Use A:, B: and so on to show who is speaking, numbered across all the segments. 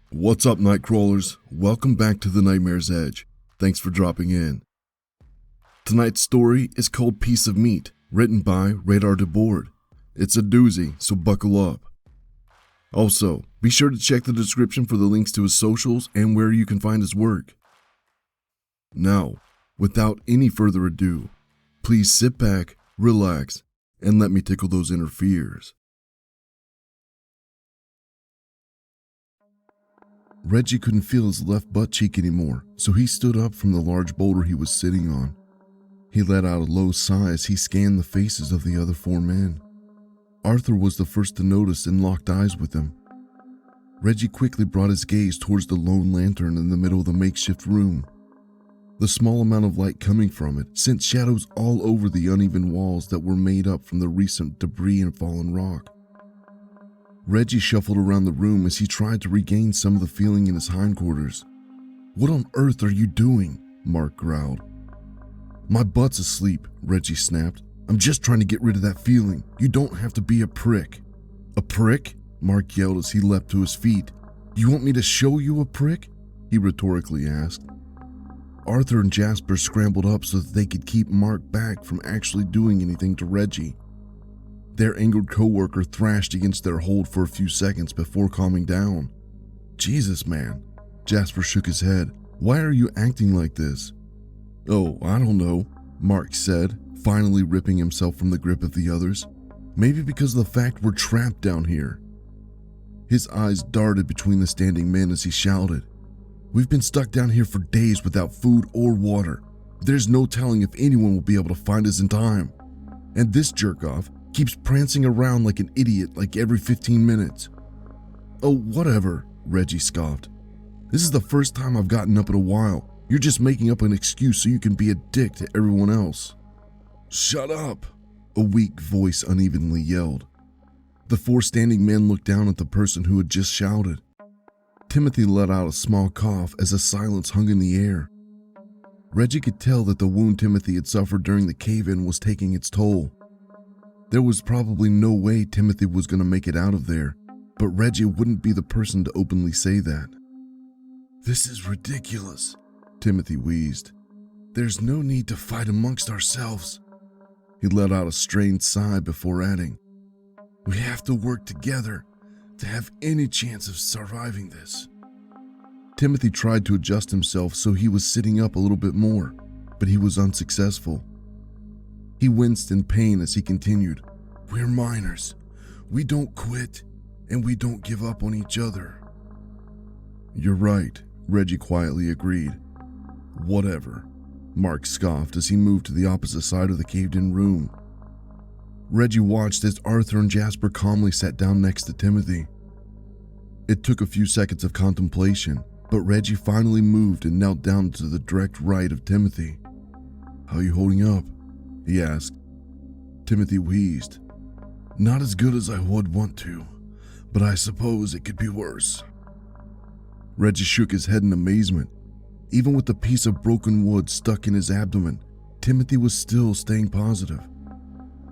A: What's up, Nightcrawlers? Welcome back to the Nightmare's Edge. Thanks for dropping in. Tonight's story is called Piece of Meat, written by Radar DeBoard. It's a doozy, so buckle up. Also, be sure to check the description for the links to his socials and where you can find his work. Now, without any further ado, please sit back, relax, and let me tickle those inner fears. Reggie couldn't feel his left butt cheek anymore, so he stood up from the large boulder he was sitting on. He let out a low sigh as he scanned the faces of the other four men. Arthur was the first to notice and locked eyes with him. Reggie quickly brought his gaze towards the lone lantern in the middle of the makeshift room. The small amount of light coming from it sent shadows all over the uneven walls that were made up from the recent debris and fallen rock. Reggie shuffled around the room as he tried to regain some of the feeling in his hindquarters. "What on earth are you doing?" Mark growled. "My butt's asleep," Reggie snapped. "I'm just trying to get rid of that feeling. You don't have to be a prick." "A prick?" Mark yelled as he leapt to his feet. "You want me to show you a prick?" he rhetorically asked. Arthur and Jasper scrambled up so that they could keep Mark back from actually doing anything to Reggie. Their angered coworker thrashed against their hold for a few seconds before calming down. "Jesus, man." Jasper shook his head. "Why are you acting like this?" "Oh, I don't know," Mark said, finally ripping himself from the grip of the others. "Maybe because of the fact we're trapped down here." His eyes darted between the standing men as he shouted, "We've been stuck down here for days without food or water. There's no telling if anyone will be able to find us in time. And this jerk-off keeps prancing around like an idiot like every 15 minutes. "Oh, whatever," Reggie scoffed. "This is the first time I've gotten up in a while. You're just making up an excuse so you can be a dick to everyone else." "Shut up," a weak voice unevenly yelled. The four standing men looked down at the person who had just shouted. Timothy let out a small cough as a silence hung in the air. Reggie could tell that the wound Timothy had suffered during the cave-in was taking its toll. There was probably no way Timothy was going to make it out of there, but Reggie wouldn't be the person to openly say that. "This is ridiculous," Timothy wheezed. "There's no need to fight amongst ourselves." He let out a strained sigh before adding, "We have to work together to have any chance of surviving this." Timothy tried to adjust himself so he was sitting up a little bit more, but he was unsuccessful. He winced in pain as he continued, "We're miners. We don't quit, and we don't give up on each other." "You're right," Reggie quietly agreed. "Whatever," Mark scoffed as he moved to the opposite side of the caved-in room. Reggie watched as Arthur and Jasper calmly sat down next to Timothy. It took a few seconds of contemplation, but Reggie finally moved and knelt down to the direct right of Timothy. "How are you holding up?" he asked. Timothy wheezed. "Not as good as I would want to, but I suppose it could be worse." Reggie shook his head in amazement. Even with the piece of broken wood stuck in his abdomen, Timothy was still staying positive.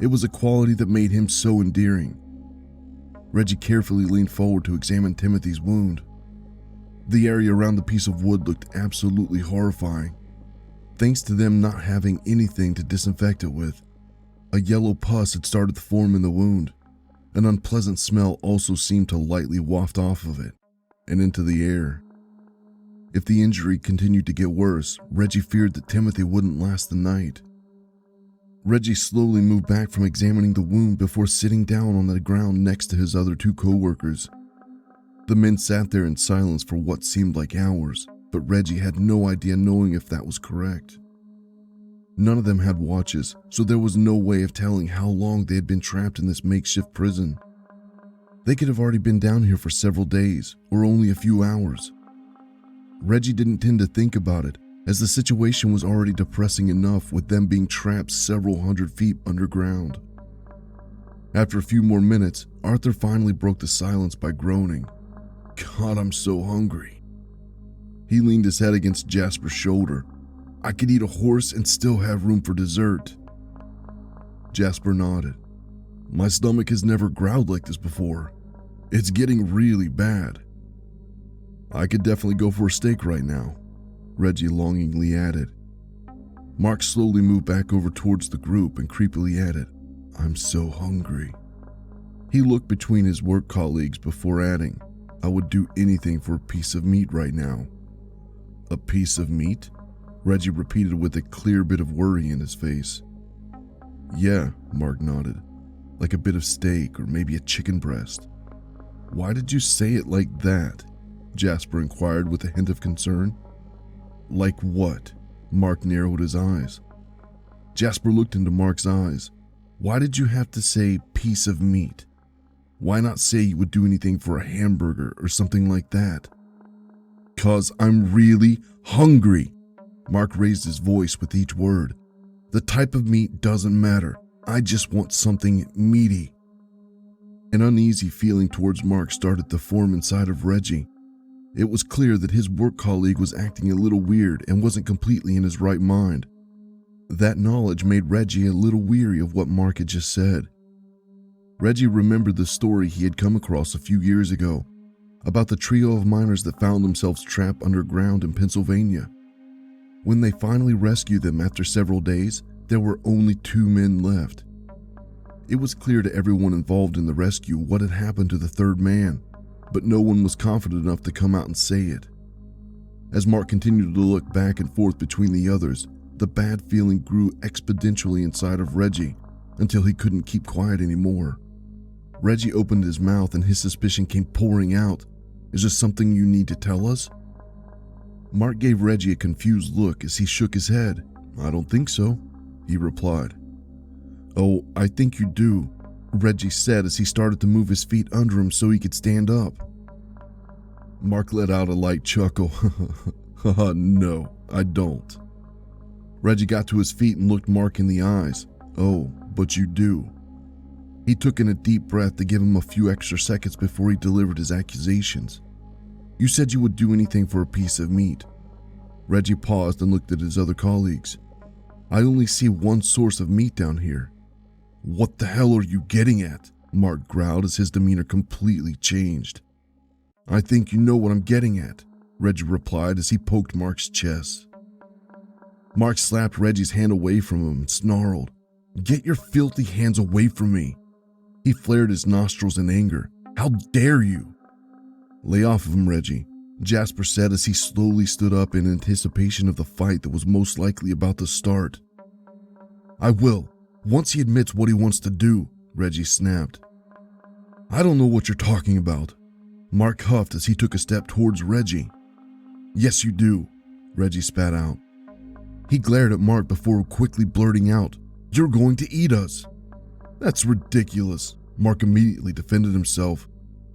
A: It was a quality that made him so endearing. Reggie carefully leaned forward to examine Timothy's wound. The area around the piece of wood looked absolutely horrifying. Thanks to them not having anything to disinfect it with, a yellow pus had started to form in the wound. An unpleasant smell also seemed to lightly waft off of it and into the air. If the injury continued to get worse, Reggie feared that Timothy wouldn't last the night. Reggie slowly moved back from examining the wound before sitting down on the ground next to his other two co-workers. The men sat there in silence for what seemed like hours, but Reggie had no idea knowing if that was correct. None of them had watches, so there was no way of telling how long they had been trapped in this makeshift prison. They could have already been down here for several days, or only a few hours. Reggie didn't tend to think about it, as the situation was already depressing enough with them being trapped several hundred feet underground. After a few more minutes, Arthur finally broke the silence by groaning, "God, I'm so hungry." He leaned his head against Jasper's shoulder. "I could eat a horse and still have room for dessert." Jasper nodded. "My stomach has never growled like this before. It's getting really bad." I could definitely go for a steak right now, Reggie longingly added. Mark slowly moved back over towards the group and creepily added, I'm so hungry. He looked between his work colleagues before adding, I would do anything for a piece of meat right now. A piece of meat? Reggie repeated with a clear bit of worry in his face. Yeah, Mark nodded, like a bit of steak or maybe a chicken breast. Why did you say it like that? Jasper inquired with a hint of concern. Like what? Mark narrowed his eyes. Jasper looked into Mark's eyes. Why did you have to say piece of meat? Why not say you would do anything for a hamburger or something like that? 'Cause I'm really hungry. Mark raised his voice with each word. The type of meat doesn't matter. I just want something meaty. An uneasy feeling towards Mark started to form inside of Reggie. It was clear that his work colleague was acting a little weird and wasn't completely in his right mind. That knowledge made Reggie a little weary of what Mark had just said. Reggie remembered the story he had come across a few years ago about the trio of miners that found themselves trapped underground in Pennsylvania. When they finally rescued them after several days, there were only 2 men left. It was clear to everyone involved in the rescue what had happened to the third man, but no one was confident enough to come out and say it. As Mark continued to look back and forth between the others, the bad feeling grew exponentially inside of Reggie until he couldn't keep quiet anymore. Reggie opened his mouth and his suspicion came pouring out. Is there something you need to tell us? Mark gave Reggie a confused look as he shook his head. I don't think so, he replied. Oh, I think you do, Reggie said as he started to move his feet under him so he could stand up. Mark let out a light chuckle. No, I don't. Reggie got to his feet and looked Mark in the eyes. Oh, but you do. He took in a deep breath to give him a few extra seconds before he delivered his accusations. You said you would do anything for a piece of meat. Reggie paused and looked at his other colleagues. I only see one source of meat down here. What the hell are you getting at? Mark growled as his demeanor completely changed. I think you know what I'm getting at, Reggie replied as he poked Mark's chest. Mark slapped Reggie's hand away from him and snarled, Get your filthy hands away from me. He flared his nostrils in anger. How dare you? Lay off of him, Reggie, Jasper said as he slowly stood up in anticipation of the fight that was most likely about to start. I will, once he admits what he wants to do, Reggie snapped. I don't know what you're talking about. Mark huffed as he took a step towards Reggie. Yes, you do, Reggie spat out. He glared at Mark before quickly blurting out, You're going to eat us. That's ridiculous, Mark immediately defended himself.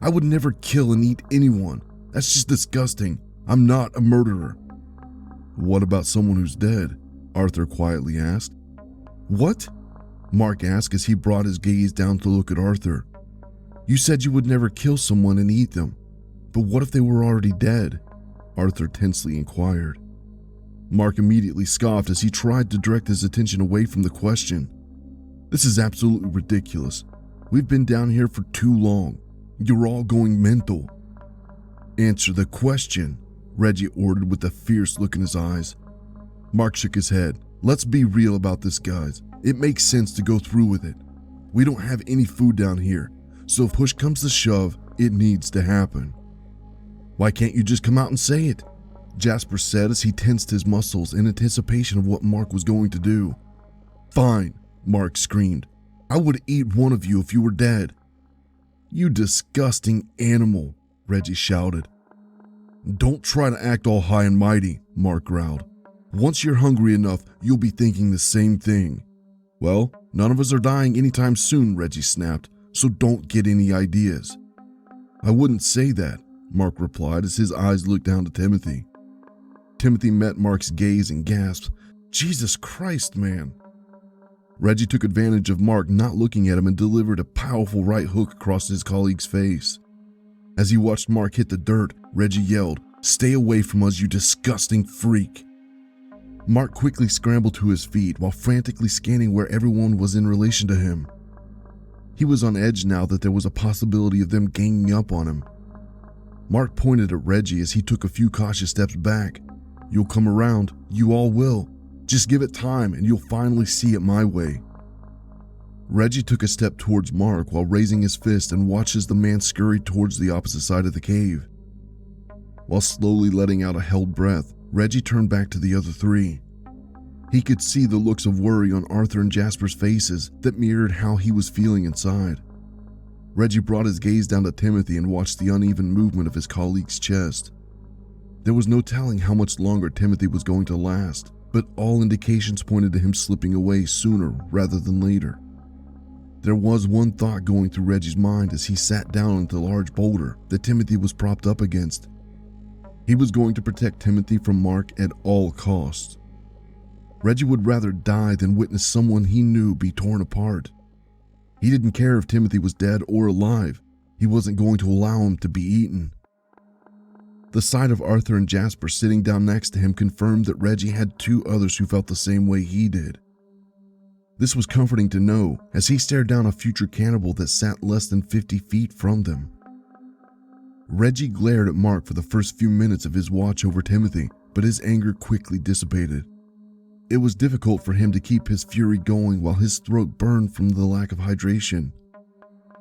A: I would never kill and eat anyone. That's just disgusting. I'm not a murderer. What about someone who's dead? Arthur quietly asked. What? Mark asked as he brought his gaze down to look at Arthur. You said you would never kill someone and eat them, but what if they were already dead? Arthur tensely inquired. Mark immediately scoffed as he tried to direct his attention away from the question. This is absolutely ridiculous. We've been down here for too long. You're all going mental. Answer the question, Reggie ordered with a fierce look in his eyes. Mark shook his head. Let's be real about this, guys. It makes sense to go through with it. We don't have any food down here, so if push comes to shove, it needs to happen. Why can't you just come out and say it? Jasper said as he tensed his muscles in anticipation of what Mark was going to do. Fine, Mark screamed. I would eat one of you if you were dead. You disgusting animal, Reggie shouted. Don't try to act all high and mighty, Mark growled. Once you're hungry enough, you'll be thinking the same thing. Well, none of us are dying anytime soon, Reggie snapped, so don't get any ideas. I wouldn't say that, Mark replied as his eyes looked down to Timothy. Timothy met Mark's gaze and gasped, Jesus Christ, man. Reggie took advantage of Mark not looking at him and delivered a powerful right hook across his colleague's face. As he watched Mark hit the dirt, Reggie yelled, Stay away from us, you disgusting freak. Mark quickly scrambled to his feet while frantically scanning where everyone was in relation to him. He was on edge now that there was a possibility of them ganging up on him. Mark pointed at Reggie as he took a few cautious steps back. "You'll come around, you all will. Just give it time and you'll finally see it my way." Reggie took a step towards Mark while raising his fist and watched as the man scurried towards the opposite side of the cave. While slowly letting out a held breath, Reggie turned back to the other three. He could see the looks of worry on Arthur and Jasper's faces that mirrored how he was feeling inside. Reggie brought his gaze down to Timothy and watched the uneven movement of his colleague's chest. There was no telling how much longer Timothy was going to last, but all indications pointed to him slipping away sooner rather than later. There was one thought going through Reggie's mind as he sat down on the large boulder that Timothy was propped up against. He was going to protect Timothy from Mark at all costs. Reggie would rather die than witness someone he knew be torn apart. He didn't care if Timothy was dead or alive. He wasn't going to allow him to be eaten. The sight of Arthur and Jasper sitting down next to him confirmed that Reggie had two others who felt the same way he did. This was comforting to know as he stared down a future cannibal that sat less than 50 feet from them. Reggie glared at Mark for the first few minutes of his watch over Timothy, but his anger quickly dissipated. It was difficult for him to keep his fury going while his throat burned from the lack of hydration.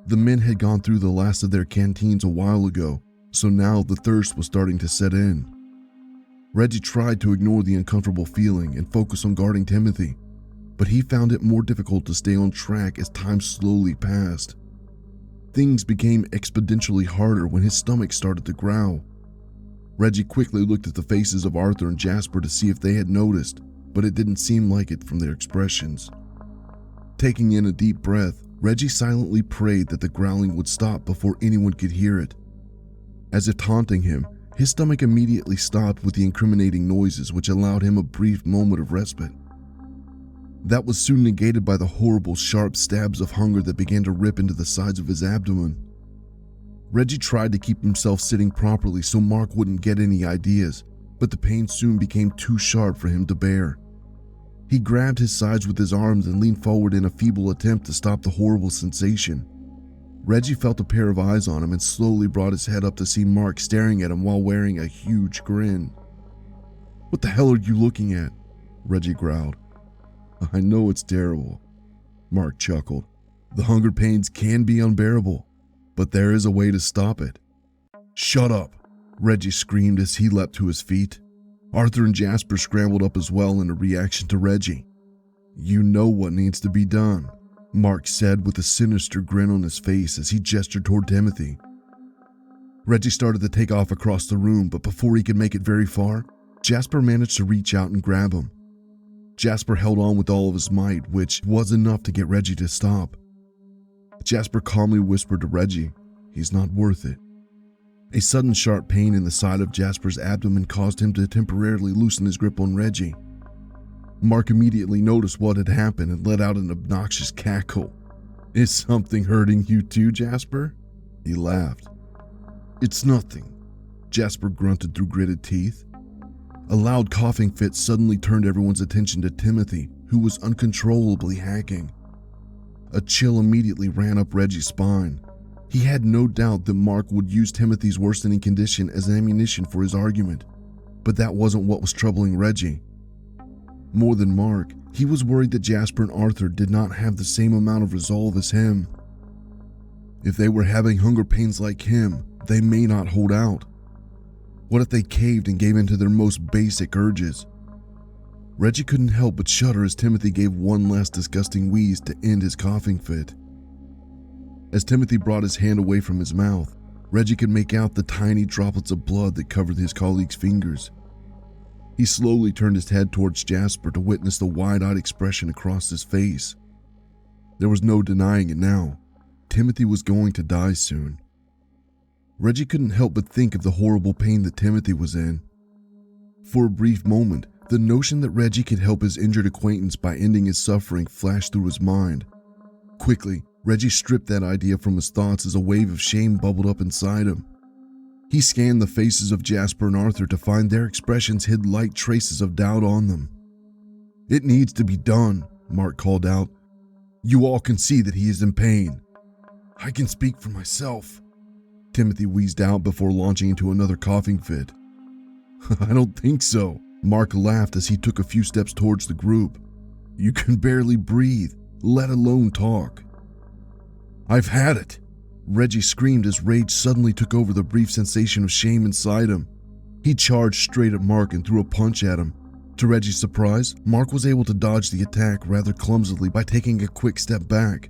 A: The men had gone through the last of their canteens a while ago, so now the thirst was starting to set in. Reggie tried to ignore the uncomfortable feeling and focus on guarding Timothy, but he found it more difficult to stay on track as time slowly passed. Things became exponentially harder when his stomach started to growl. Reggie quickly looked at the faces of Arthur and Jasper to see if they had noticed, but it didn't seem like it from their expressions. Taking in a deep breath, Reggie silently prayed that the growling would stop before anyone could hear it. As if taunting him, his stomach immediately stopped with the incriminating noises, which allowed him a brief moment of respite. That was soon negated by the horrible, sharp stabs of hunger that began to rip into the sides of his abdomen. Reggie tried to keep himself sitting properly so Mark wouldn't get any ideas, but the pain soon became too sharp for him to bear. He grabbed his sides with his arms and leaned forward in a feeble attempt to stop the horrible sensation. Reggie felt a pair of eyes on him and slowly brought his head up to see Mark staring at him while wearing a huge grin. "What the hell are you looking at?" Reggie growled. "I know it's terrible," Mark chuckled. "The hunger pains can be unbearable, but there is a way to stop it." "Shut up," Reggie screamed as he leapt to his feet. Arthur and Jasper scrambled up as well in a reaction to Reggie. "You know what needs to be done," Mark said with a sinister grin on his face as he gestured toward Timothy. Reggie started to take off across the room, but before he could make it very far, Jasper managed to reach out and grab him. Jasper held on with all of his might, which was enough to get Reggie to stop. Jasper calmly whispered to Reggie, "He's not worth it." A sudden sharp pain in the side of Jasper's abdomen caused him to temporarily loosen his grip on Reggie. Mark immediately noticed what had happened and let out an obnoxious cackle. "Is something hurting you too, Jasper?" He laughed. "It's nothing," Jasper grunted through gritted teeth. A loud coughing fit suddenly turned everyone's attention to Timothy, who was uncontrollably hacking. A chill immediately ran up Reggie's spine. He had no doubt that Mark would use Timothy's worsening condition as ammunition for his argument, but that wasn't what was troubling Reggie. More than Mark, he was worried that Jasper and Arthur did not have the same amount of resolve as him. If they were having hunger pains like him, they may not hold out. What if they caved and gave in to their most basic urges? Reggie couldn't help but shudder as Timothy gave one last disgusting wheeze to end his coughing fit. As Timothy brought his hand away from his mouth, Reggie could make out the tiny droplets of blood that covered his colleague's fingers. He slowly turned his head towards Jasper to witness the wide-eyed expression across his face. There was no denying it now. Timothy was going to die soon. Reggie couldn't help but think of the horrible pain that Timothy was in. For a brief moment, the notion that Reggie could help his injured acquaintance by ending his suffering flashed through his mind. Quickly, Reggie stripped that idea from his thoughts as a wave of shame bubbled up inside him. He scanned the faces of Jasper and Arthur to find their expressions hid light traces of doubt on them. "It needs to be done," Mark called out. "You all can see that he is in pain." "I can speak for myself," Timothy wheezed out before launching into another coughing fit. I don't think so. Mark laughed as he took a few steps towards the group. You can barely breathe, let alone talk. I've had it. Reggie screamed as rage suddenly took over the brief sensation of shame inside him. He charged straight at Mark and threw a punch at him. To Reggie's surprise, Mark was able to dodge the attack rather clumsily by taking a quick step back.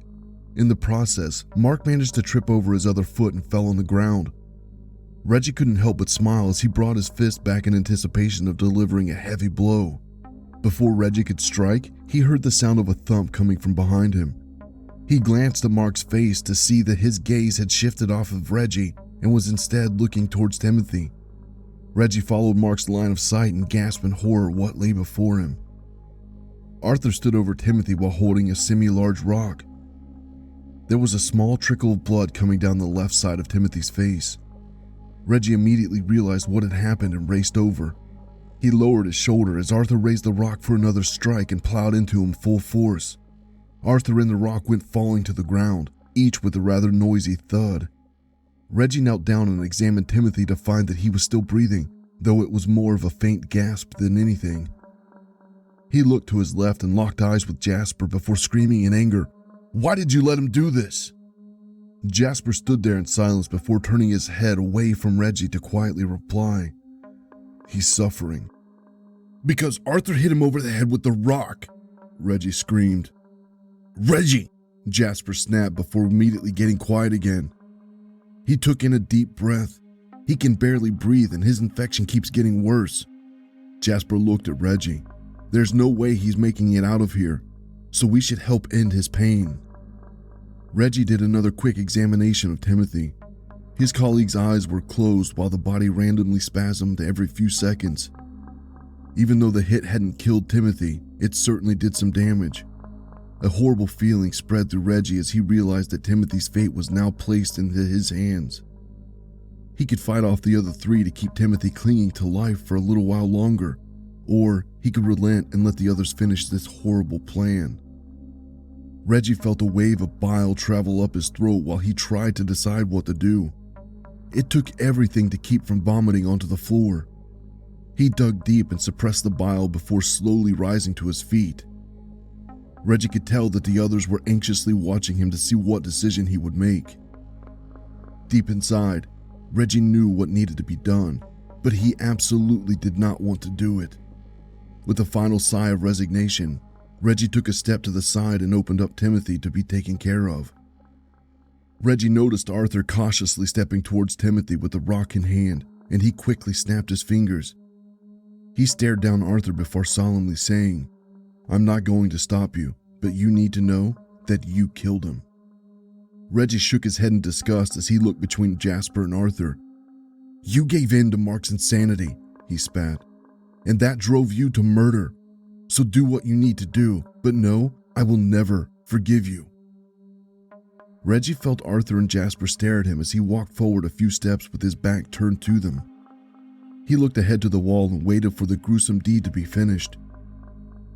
A: In the process, Mark managed to trip over his other foot and fell on the ground. Reggie couldn't help but smile as he brought his fist back in anticipation of delivering a heavy blow. Before Reggie could strike, he heard the sound of a thump coming from behind him. He glanced at Mark's face to see that his gaze had shifted off of Reggie and was instead looking towards Timothy. Reggie followed Mark's line of sight and gasped in horror what lay before him. Arthur stood over Timothy while holding a semi-large rock. There was a small trickle of blood coming down the left side of Timothy's face. Reggie immediately realized what had happened and raced over. He lowered his shoulder as Arthur raised the rock for another strike and plowed into him full force. Arthur and the rock went falling to the ground, each with a rather noisy thud. Reggie knelt down and examined Timothy to find that he was still breathing, though it was more of a faint gasp than anything. He looked to his left and locked eyes with Jasper before screaming in anger, "Why did you let him do this?" Jasper stood there in silence before turning his head away from Reggie to quietly reply, "He's suffering." "Because Arthur hit him over the head with the rock," Reggie screamed. "Reggie!" Jasper snapped before immediately getting quiet again. He took in a deep breath. He can barely breathe and his infection keeps getting worse. Jasper looked at Reggie. There's no way he's making it out of here, so we should help end his pain. Reggie did another quick examination of Timothy. His colleague's eyes were closed while the body randomly spasmed every few seconds. Even though the hit hadn't killed Timothy, it certainly did some damage. A horrible feeling spread through Reggie as he realized that Timothy's fate was now placed into his hands. He could fight off the other three to keep Timothy clinging to life for a little while longer, or he could relent and let the others finish this horrible plan. Reggie felt a wave of bile travel up his throat while he tried to decide what to do. It took everything to keep from vomiting onto the floor. He dug deep and suppressed the bile before slowly rising to his feet. Reggie could tell that the others were anxiously watching him to see what decision he would make. Deep inside, Reggie knew what needed to be done, but he absolutely did not want to do it. With a final sigh of resignation, Reggie took a step to the side and opened up Timothy to be taken care of. Reggie noticed Arthur cautiously stepping towards Timothy with the rock in hand, and he quickly snapped his fingers. He stared down Arthur before solemnly saying, "I'm not going to stop you, but you need to know that you killed him." Reggie shook his head in disgust as he looked between Jasper and Arthur. "You gave in to Mark's insanity," he spat, "and that drove you to murder. So do what you need to do, but no, I will never forgive you." Reggie felt Arthur and Jasper stare at him as he walked forward a few steps with his back turned to them. He looked ahead to the wall and waited for the gruesome deed to be finished.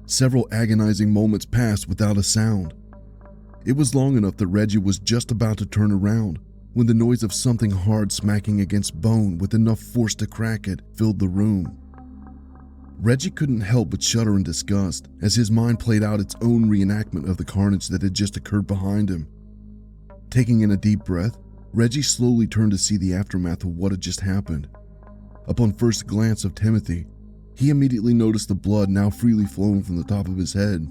A: Several agonizing moments passed without a sound. It was long enough that Reggie was just about to turn around when the noise of something hard smacking against bone with enough force to crack it filled the room. Reggie couldn't help but shudder in disgust as his mind played out its own reenactment of the carnage that had just occurred behind him. Taking in a deep breath, Reggie slowly turned to see the aftermath of what had just happened. Upon first glance of Timothy, he immediately noticed the blood now freely flowing from the top of his head.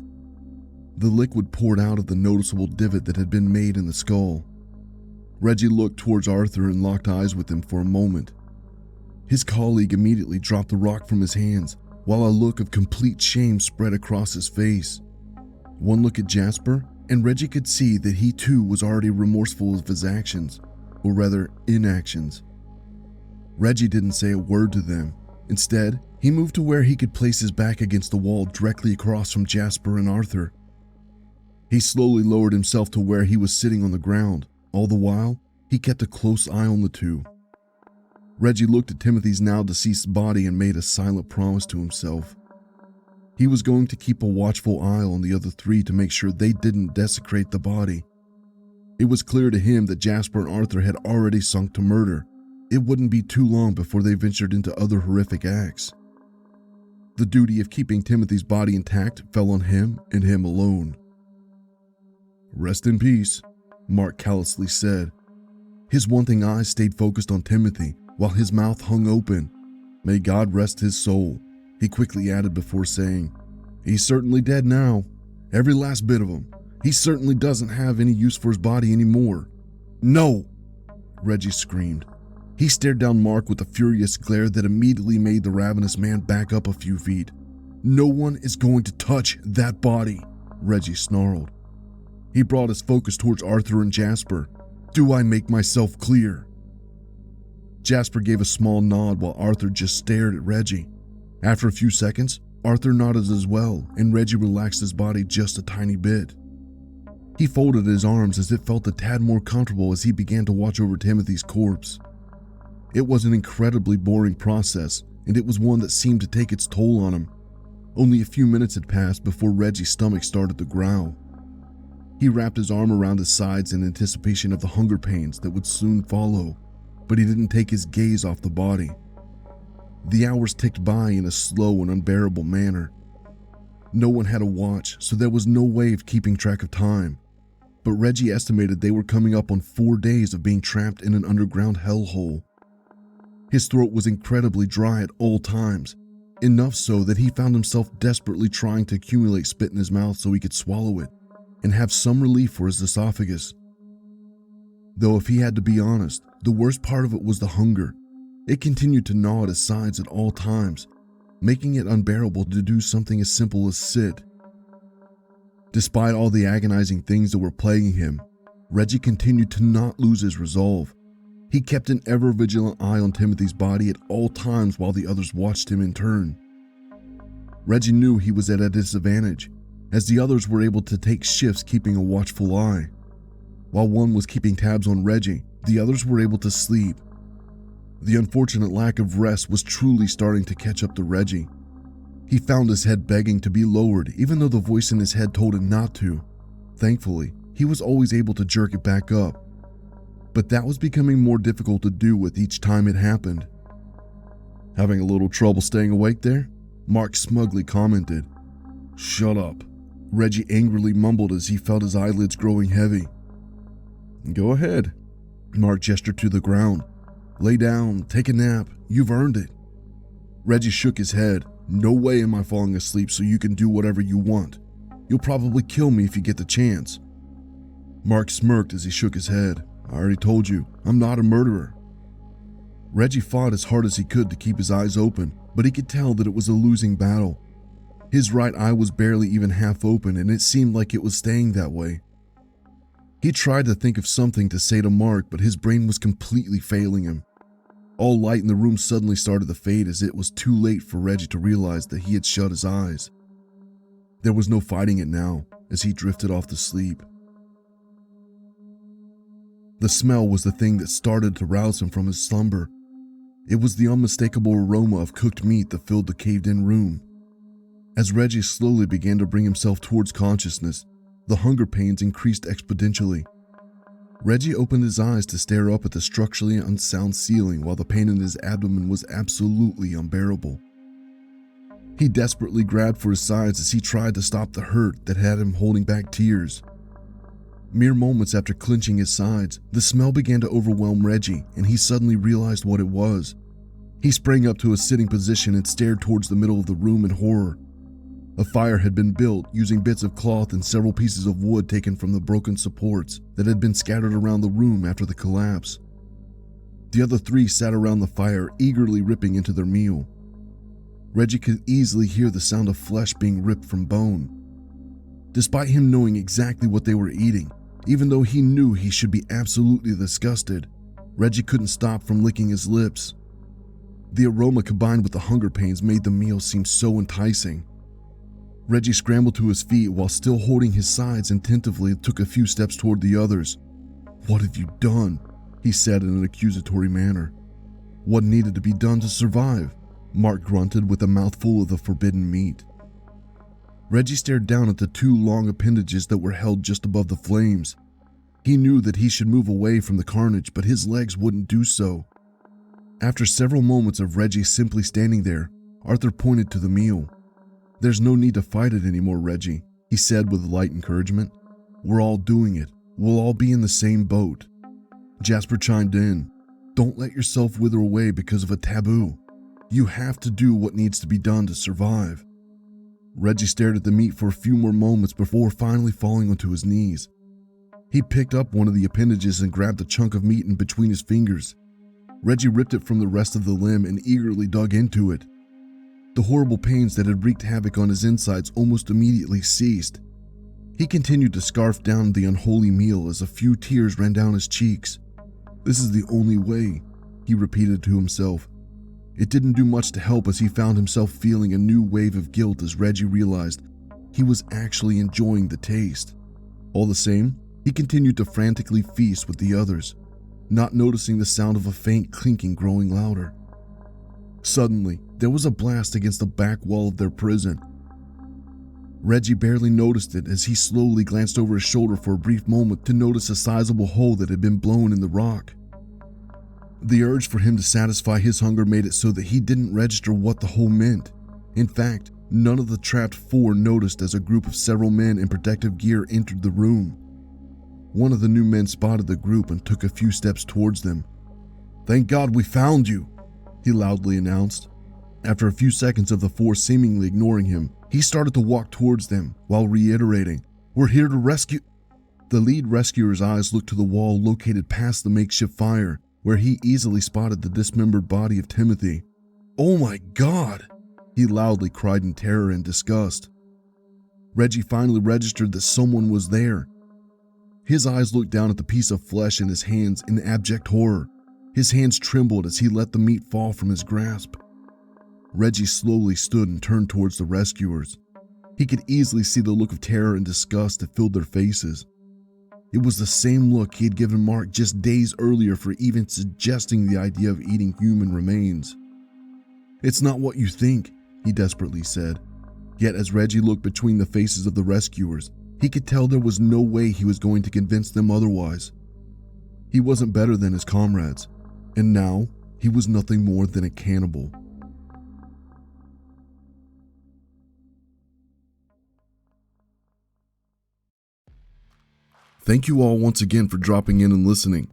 A: The liquid poured out of the noticeable divot that had been made in the skull. Reggie looked towards Arthur and locked eyes with him for a moment. His colleague immediately dropped the rock from his hands, while a look of complete shame spread across his face. One look at Jasper, and Reggie could see that he too was already remorseful of his actions, or rather inactions. Reggie didn't say a word to them. Instead, he moved to where he could place his back against the wall directly across from Jasper and Arthur. He slowly lowered himself to where he was sitting on the ground. All the while, he kept a close eye on the two. Reggie looked at Timothy's now deceased body and made a silent promise to himself. He was going to keep a watchful eye on the other three to make sure they didn't desecrate the body. It was clear to him that Jasper and Arthur had already sunk to murder. It wouldn't be too long before they ventured into other horrific acts. The duty of keeping Timothy's body intact fell on him and him alone. "Rest in peace," Mark callously said. His wanting eyes stayed focused on Timothy while his mouth hung open. "May God rest his soul," he quickly added before saying, "He's certainly dead now. Every last bit of him. He certainly doesn't have any use for his body anymore." "No!" Reggie screamed. He stared down Mark with a furious glare that immediately made the ravenous man back up a few feet. "No one is going to touch that body," Reggie snarled. He brought his focus towards Arthur and Jasper. "Do I make myself clear?" Jasper gave a small nod while Arthur just stared at Reggie. After a few seconds, Arthur nodded as well, and Reggie relaxed his body just a tiny bit. He folded his arms as it felt a tad more comfortable as he began to watch over Timothy's corpse. It was an incredibly boring process, and it was one that seemed to take its toll on him. Only a few minutes had passed before Reggie's stomach started to growl. He wrapped his arm around his sides in anticipation of the hunger pains that would soon follow, but he didn't take his gaze off the body. The hours ticked by in a slow and unbearable manner. No one had a watch, so there was no way of keeping track of time. But Reggie estimated they were coming up on 4 days of being trapped in an underground hellhole. His throat was incredibly dry at all times, enough so that he found himself desperately trying to accumulate spit in his mouth so he could swallow it and have some relief for his esophagus. Though if he had to be honest, the worst part of it was the hunger. It continued to gnaw at his sides at all times, making it unbearable to do something as simple as sit. Despite all the agonizing things that were plaguing him, Reggie continued to not lose his resolve. He kept an ever-vigilant eye on Timothy's body at all times while the others watched him in turn. Reggie knew he was at a disadvantage, as the others were able to take shifts keeping a watchful eye. While one was keeping tabs on Reggie, the others were able to sleep. The unfortunate lack of rest was truly starting to catch up to Reggie. He found his head begging to be lowered, even though the voice in his head told him not to. Thankfully, he was always able to jerk it back up. But that was becoming more difficult to do with each time it happened. "Having a little trouble staying awake there?" Mark smugly commented. "Shut up," Reggie angrily mumbled as he felt his eyelids growing heavy. "Go ahead," Mark gestured to the ground. "Lay down, take a nap, you've earned it." Reggie shook his head. "No way am I falling asleep so you can do whatever you want. You'll probably kill me if you get the chance." Mark smirked as he shook his head. "I already told you, I'm not a murderer." Reggie fought as hard as he could to keep his eyes open, but he could tell that it was a losing battle. His right eye was barely even half open, and it seemed like it was staying that way. He tried to think of something to say to Mark, but his brain was completely failing him. All light in the room suddenly started to fade as it was too late for Reggie to realize that he had shut his eyes. There was no fighting it now as he drifted off to sleep. The smell was the thing that started to rouse him from his slumber. It was the unmistakable aroma of cooked meat that filled the caved-in room. As Reggie slowly began to bring himself towards consciousness, the hunger pains increased exponentially. Reggie opened his eyes to stare up at the structurally unsound ceiling while the pain in his abdomen was absolutely unbearable. He desperately grabbed for his sides as he tried to stop the hurt that had him holding back tears. Mere moments after clenching his sides, the smell began to overwhelm Reggie, and he suddenly realized what it was. He sprang up to a sitting position and stared towards the middle of the room in horror. A fire had been built using bits of cloth and several pieces of wood taken from the broken supports that had been scattered around the room after the collapse. The other three sat around the fire, eagerly ripping into their meal. Reggie could easily hear the sound of flesh being ripped from bone. Despite him knowing exactly what they were eating, even though he knew he should be absolutely disgusted, Reggie couldn't stop from licking his lips. The aroma combined with the hunger pains made the meal seem so enticing. Reggie scrambled to his feet while still holding his sides and tentatively took a few steps toward the others. "What have you done?" he said in an accusatory manner. "What needed to be done to survive?" Mark grunted with a mouthful of the forbidden meat. Reggie stared down at the two long appendages that were held just above the flames. He knew that he should move away from the carnage, but his legs wouldn't do so. After several moments of Reggie simply standing there, Arthur pointed to the meal. "There's no need to fight it anymore, Reggie," he said with light encouragement. "We're all doing it. We'll all be in the same boat." Jasper chimed in. "Don't let yourself wither away because of a taboo. You have to do what needs to be done to survive." Reggie stared at the meat for a few more moments before finally falling onto his knees. He picked up one of the appendages and grabbed a chunk of meat in between his fingers. Reggie ripped it from the rest of the limb and eagerly dug into it. The horrible pains that had wreaked havoc on his insides almost immediately ceased. He continued to scarf down the unholy meal as a few tears ran down his cheeks. "This is the only way," he repeated to himself. It didn't do much to help as he found himself feeling a new wave of guilt as Reggie realized he was actually enjoying the taste. All the same, he continued to frantically feast with the others, not noticing the sound of a faint clinking growing louder. Suddenly, there was a blast against the back wall of their prison. Reggie barely noticed it as he slowly glanced over his shoulder for a brief moment to notice a sizable hole that had been blown in the rock. The urge for him to satisfy his hunger made it so that he didn't register what the hole meant. In fact, none of the trapped four noticed as a group of several men in protective gear entered the room. One of the new men spotted the group and took a few steps towards them. "Thank God we found you," he loudly announced. After a few seconds of the four seemingly ignoring him, he started to walk towards them while reiterating, "We're here to rescue." The lead rescuer's eyes looked to the wall located past the makeshift fire, where he easily spotted the dismembered body of Timothy. "Oh my God!" he loudly cried in terror and disgust. Reggie finally registered that someone was there. His eyes looked down at the piece of flesh in his hands in abject horror. His hands trembled as he let the meat fall from his grasp. Reggie slowly stood and turned towards the rescuers. He could easily see the look of terror and disgust that filled their faces. It was the same look he had given Mark just days earlier for even suggesting the idea of eating human remains. "It's not what you think," he desperately said. Yet as Reggie looked between the faces of the rescuers, he could tell there was no way he was going to convince them otherwise. He wasn't better than his comrades, and now he was nothing more than a cannibal. Thank you all once again for dropping in and listening.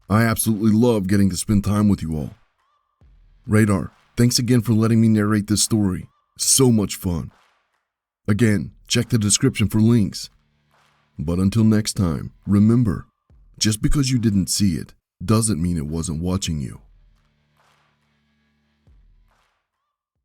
A: I absolutely love getting to spend time with you all. Radar, thanks again for letting me narrate this story. So much fun. Again, check the description for links. But until next time, remember, just because you didn't see it doesn't mean it wasn't watching you.